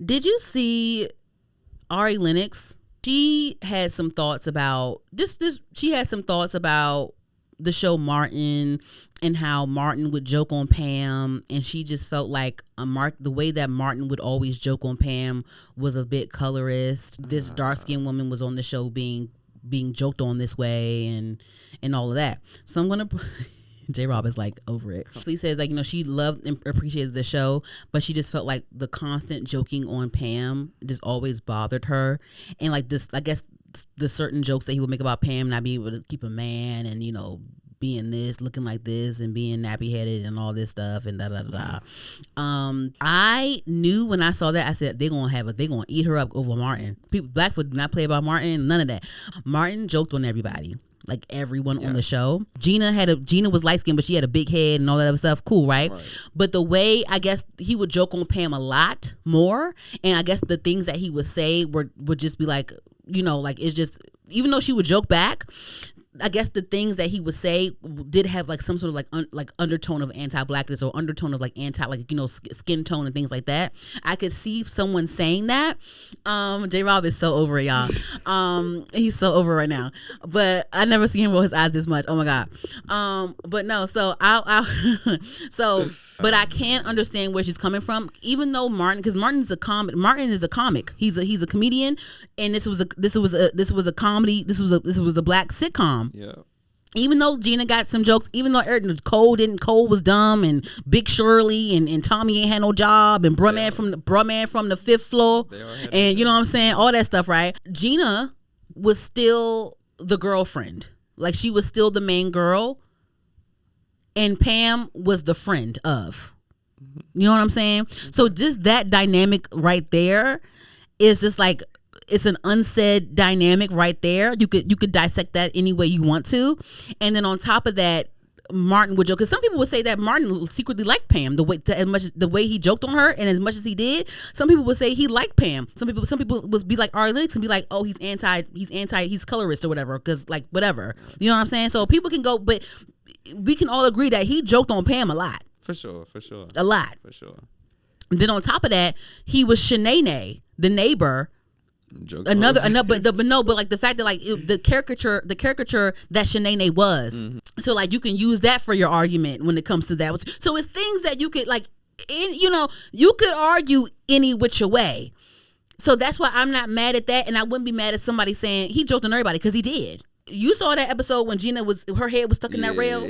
Did you see Ari Lennox? She had some thoughts about this. She had some thoughts about the show Martin and how Martin would joke on Pam, and she just felt like the way that Martin would always joke on Pam was a bit colorist. This dark-skinned woman was on the show being joked on this way and all of that. So I'm gonna J-Rob is like over it. He says like, she loved and appreciated the show, but she just felt like the constant joking on Pam just always bothered her. And like this, I guess the certain jokes that he would make about Pam not being able to keep a man and, being this, looking like this, and being nappy headed and all this stuff and da da da. I knew when I saw that, I said they're gonna eat her up over Martin. Blackfoot did not play about Martin, none of that. Martin joked on everybody. Like everyone on the show. Gina was light skinned, but she had a big head and all that other stuff. Cool, right? But the way, I guess, he would joke on Pam a lot more, and I guess the things that he would say would just be like, like it's just, even though she would joke back, I guess the things that he would say did have like some sort of like undertone of anti-blackness or undertone of like skin tone and things like that. I could see someone saying that. J-Rob is so over it, y'all. He's so over it right now. But I never see him roll his eyes this much. Oh my God. But no, so but I can't understand where she's coming from, even though because Martin is a comic. He's a comedian, and this was a comedy. This was a black sitcom. Yeah. Even though Gina got some jokes, even though Cole was dumb, and Big Shirley and Tommy ain't had no job, and bruh man from the fifth floor, and you know what I'm saying, all that stuff, right? Gina was still the girlfriend, like she was still the main girl, and Pam was the friend of. You know what I'm saying? So just that dynamic right there is just like, it's an unsaid dynamic right there. You could dissect that any way you want to. And then on top of that, Martin would joke, because some people would say that Martin secretly liked Pam the way he joked on her, and as much as he did, some people would say he liked Pam. Some people would be like Ari Lennox and be like, oh, he's colorist or whatever, because like whatever. You know what I'm saying? So people can go, but we can all agree that he joked on Pam a lot. For sure. A lot. For sure. And then on top of that, he was Shanae, the neighbor. But like the fact that like the caricature that Shanae was. So like you can use that for your argument when it comes to that. So it's things that you could like, you could argue any which way. So that's why I'm not mad at that, and I wouldn't be mad at somebody saying he joked on everybody, because he did. You saw that episode when Gina her head was stuck in that rail.